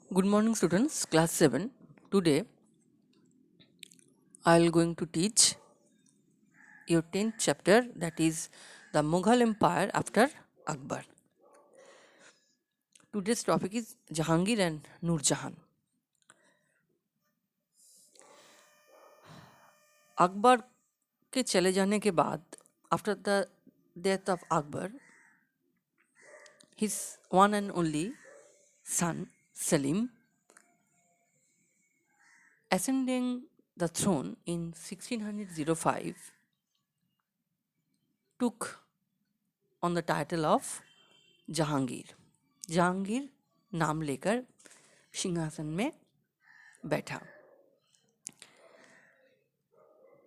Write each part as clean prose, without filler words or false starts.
Good morning students, class 7. Today I'll going to teach your 10th chapter, that is the Mughal Empire after Akbar. Today's topic is Jahangir and Nur Jahan. Akbar के चले जाने के बाद, after the death of Akbar, his one and only son Salim, ascending the throne in 1605, took on the title of Jahangir. Jahangir नाम लेकर सिंहासन में बैठा.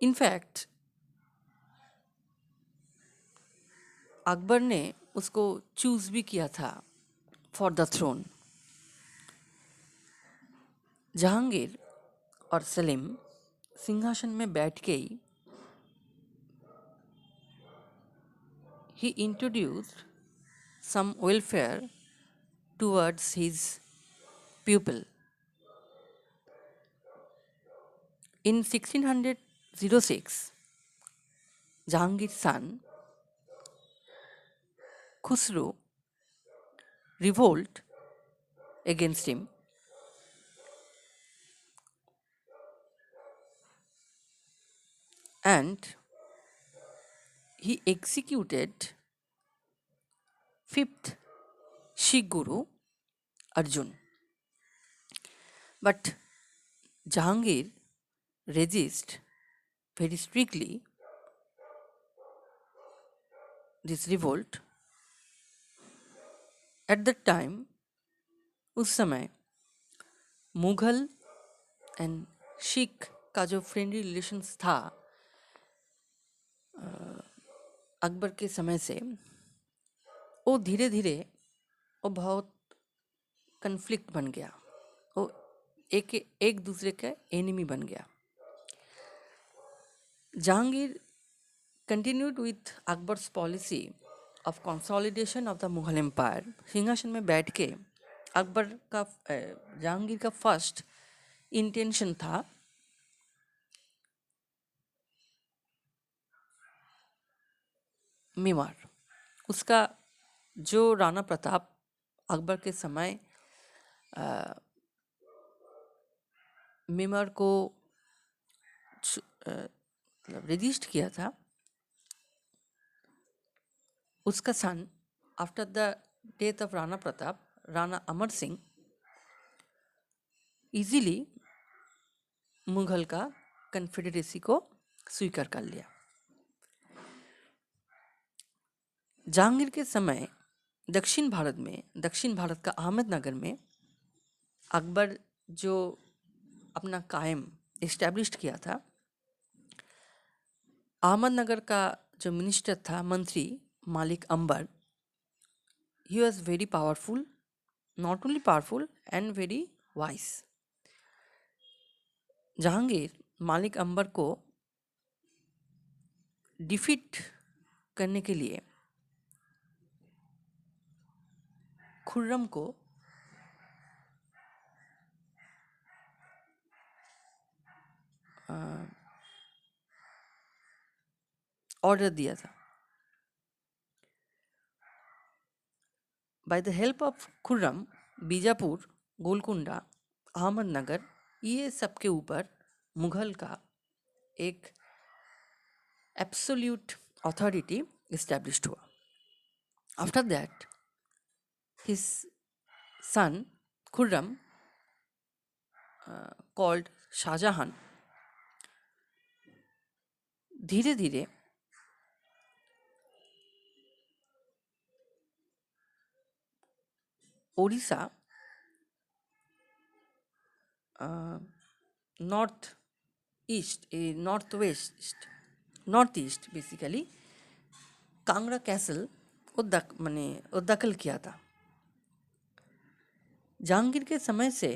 इनफैक्ट अकबर ने उसको चूज भी किया था फॉर द थ्रोन. जहांगीर और सलीम सिंहासन में बैठ के ही introduced some welfare towards his pupil. In 1606, Jahangir's son Khusro revolt against him and he executed fifth Sikh Guru Arjun. But Jahangir resisted very strictly this revolt. At that time, उस समय Mughal and Sikh का जो friendly relations था अकबर के समय से, वो धीरे धीरे वो बहुत कन्फ्लिक्ट बन गया. वो एक दूसरे का एनिमी बन गया. Jahangir continued with Akbar's policy of consolidation of the Mughal Empire. सिंहासन में बैठ के अकबर का जहांगीर का फर्स्ट इंटेंशन था मेवाड़. उसका जो राणा प्रताप अकबर के समय मेवाड़ को रजिस्ट किया था, उसका son after the death of Rana Pratap, Rana Amar Singh, easily Mughal का कन्फेडरेसी को स्वीकार कर लिया. जहांगीर के समय दक्षिण भारत का अहमदनगर में अकबर जो अपना कायम इस्टेब्लिश किया था, अहमदनगर का जो मिनिस्टर था, मंत्री Malik Ambar, he was very powerful, not only powerful and very wise. Jahangir Malik Ambar को डिफीट करने के लिए खुर्रम को ऑर्डर दिया था. By the help of Khurram, Bijapur, Golconda, Ahmednagar, ये सब के ऊपर मुगल का एक एब्सोल्यूट अथॉरिटी इस्टेब्लिश्ड हुआ. After that his son Khurram called Shahjahan धीरे धीरे Odisha, north east basically Kangra castle वो दखल किया था. जहांगीर के समय से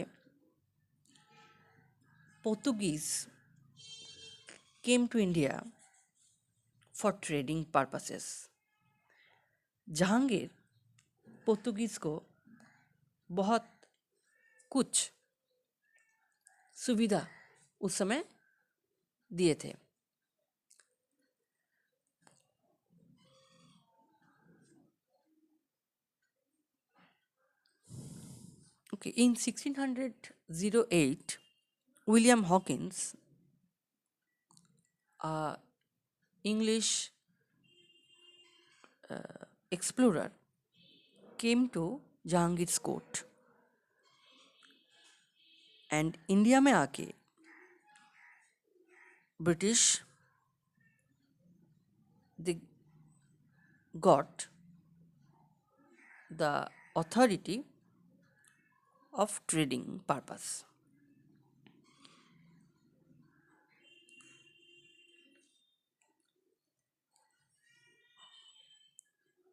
Portuguese came to India for trading purposes. Jahangir Portuguese को बहुत कुछ सुविधा उस समय दिए थे। Okay, in 1608, William Hawkins, a English explorer, came to Jahangir's court and India में आके British they got the authority of trading purpose.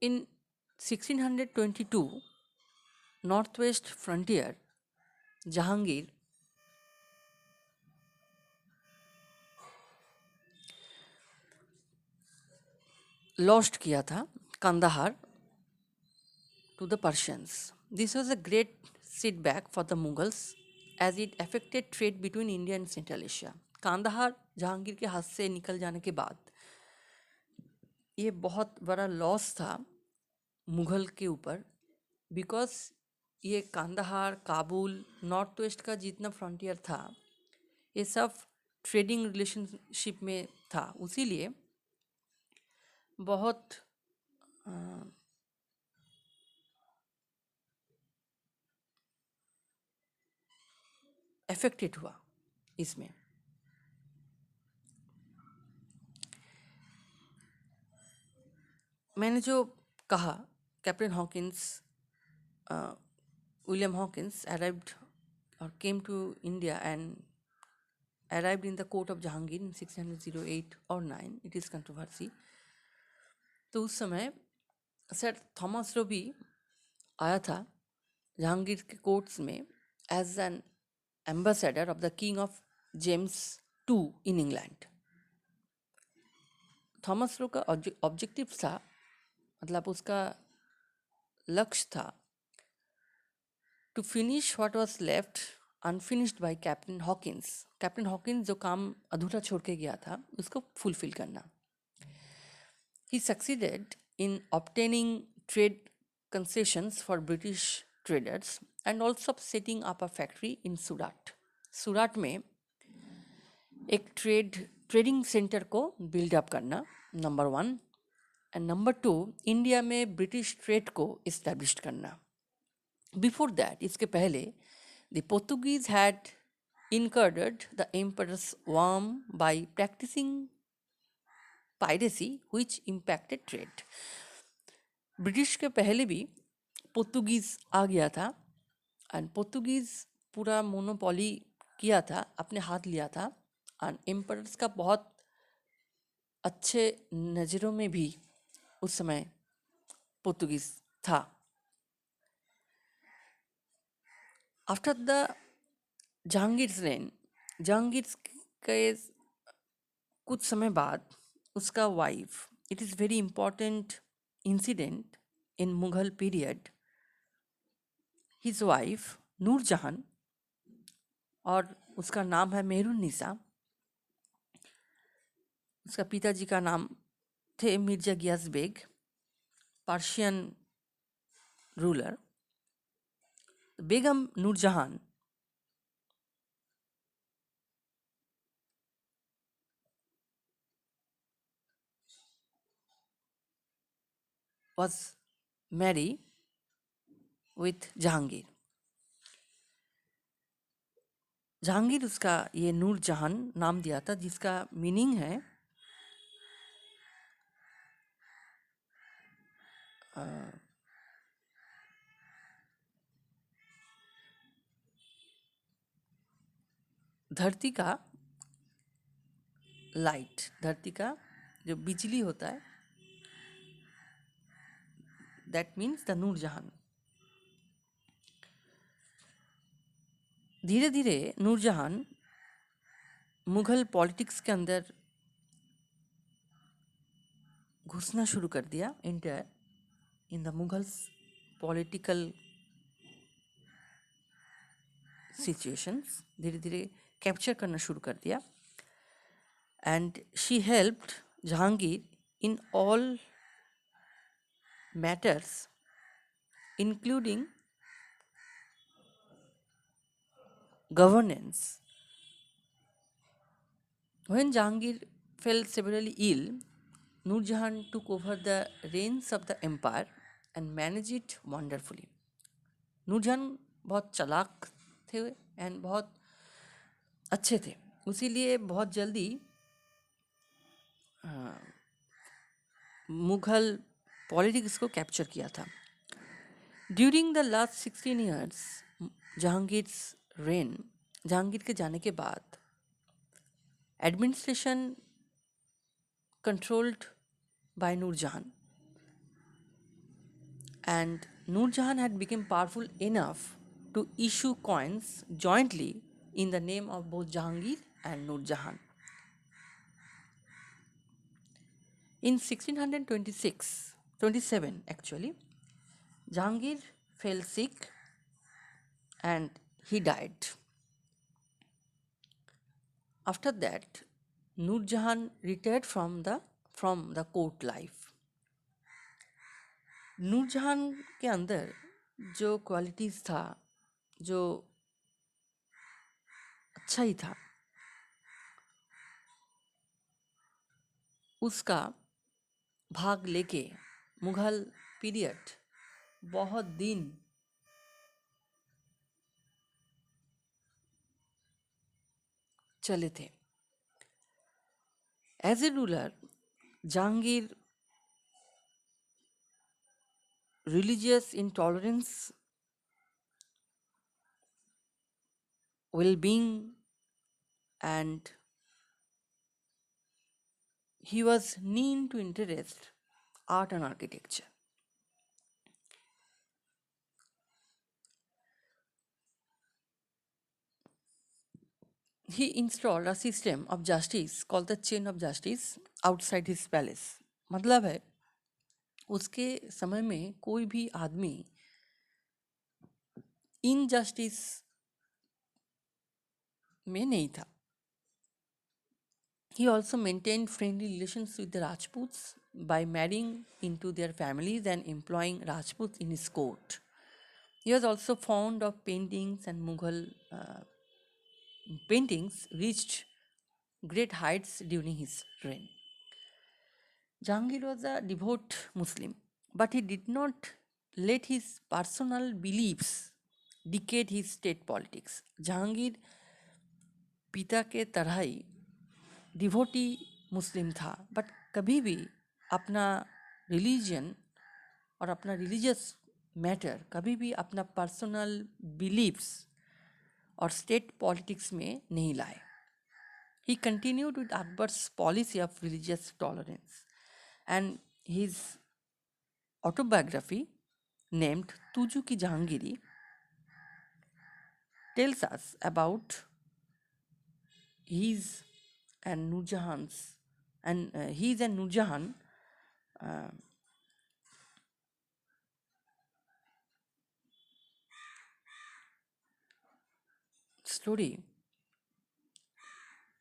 In 1622, northwest frontier, Jahangir lost किया था Kandahar to the Persians. This was a great setback for the Mughals as it affected trade between India and Central Asia. Kandahar Jahangir के हाथ से निकल जाने के बाद ये बहुत बड़ा लॉस था मुग़ल के ऊपर, बिकॉज ये कांदाहार, काबुल, नॉर्थ वेस्ट का जितना फ्रंटियर था ये सब ट्रेडिंग रिलेशनशिप में था, उसीलिए बहुत अफेक्टेड हुआ इसमें। मैंने जो कहा captain Hawkins, William Hawkins arrived or came to India and arrived in the court of Jahangir in 1608 or 9, it is controversy. तो उस समय सर थॉमस रो भी आया था जहांगीर के कोर्ट्स में as an ambassador of the king of James two in England. Thomas Roe का objective था, मतलब उसका लक्ष्य था to finish what was left unfinished by captain Hawkins. Captain Hawkins जो काम अधूरा छोड़ के गया था उसको फुलफिल करना। He succeeded in obtaining trade concessions for British traders and also setting up a factory in Surat. सूरत में एक ट्रेडिंग सेंटर को बिल्ड अप करना, नंबर 1, एंड नंबर 2 इंडिया में ब्रिटिश ट्रेड को इस्टेब्लिश करना। बिफोर दैट, इसके पहले the Portuguese had incurred the emperor's worm by practicing piracy which impacted trade. British के पहले भी पोर्तुगीज़ आ गया था एंड पोर्तुगीज़ पूरा मोनोपोली किया था, अपने हाथ लिया था, एंड एम्परर्स का बहुत अच्छे नज़रों में भी उस समय पोर्तुगीज़ था। After the Jahangir's reign, Jahangir के कुछ समय बाद उसका wife, it is very important incident in Mughal period, his wife Nurjahan, और उसका नाम है मेहरुन्निसा। उसका पिताजी का नाम थे Mirza Ghiyas Beg, Persian ruler. Begum Nurjahan was married with Jahangir. Jahangir उसका ये नूरजहां नाम दिया था, जिसका मीनिंग है धरती का लाइट, धरती का जो बिजली होता है, दैट मीन्स द नूरजहां। धीरे धीरे नूरजहां मुगल पॉलिटिक्स के अंदर घुसना शुरू कर दिया, inter in the Mughals political situations धीरे धीरे कैप्चर करना शुरू कर दिया. And she helped Jahangir in all matters including governance. When Jahangir fell severely ill, Nur Jahan took over the reins of the empire and managed it wonderfully. Nur Jahan बहुत चालाक थे and बहुत अच्छे थे, इसीलिए बहुत जल्दी मुगल पॉलिटिक्स को कैप्चर किया था. During the last 16 years Jahangir's reign, Jahangir के जाने के बाद administration controlled by Nur Jahan, and Nur Jahan had become powerful enough to issue coins jointly in the name of both Jahangir and Nur Jahan. In 1627 actually, Jahangir fell sick and he died. After that, Nur Jahan retired from the court life. नूर जहान के अंदर जो qualities था, जो अच्छा ही था, उसका भाग लेके मुगल पीरियड बहुत दिन चले थे. As a ruler, Jahangir religious intolerance, well-being, and he was keen to interest art and architecture. He installed a system of justice called the chain of justice outside his palace. मतलब है उसके समय में कोई भी आदमी इनजस्टिस में नहीं था. He also maintained friendly relations with the Rajputs by marrying into their families and employing Rajputs in his court. He was also fond of paintings, and Mughal paintings reached great heights during his reign. Jahangir was a devout Muslim, but he did not let his personal beliefs dictate his state politics. Jahangir पिता के तरह ही devotee मुस्लिम था, but कभी भी अपना religion और अपना religious matter, कभी भी अपना पर्सनल बिलीव्स और स्टेट पॉलिटिक्स में नहीं लाए. He continued with Akbar's policy of religious tolerance, and his autobiography named Tuju Ki Jahangiri tells us about his and Nur Jahan's his and Nur Jahan story,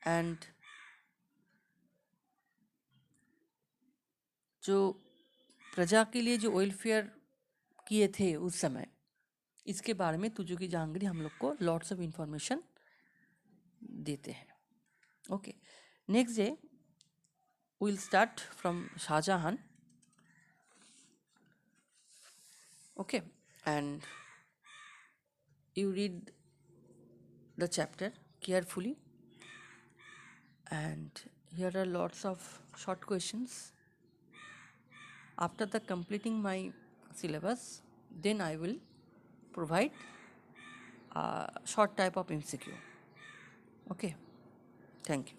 and जो प्रजा के लिए जो welfare किए थे उस समय, इसके बारे में तुजू की जहांगीर हम लोग को लॉट्स ऑफ इंफॉर्मेशन देते हैं. Okay, next day we'll start from Shah Jahan. Okay, and you read the chapter carefully, and here are lots of short questions. After the completing my syllabus, then I will provide a short type of MCQ. Okay, thank you.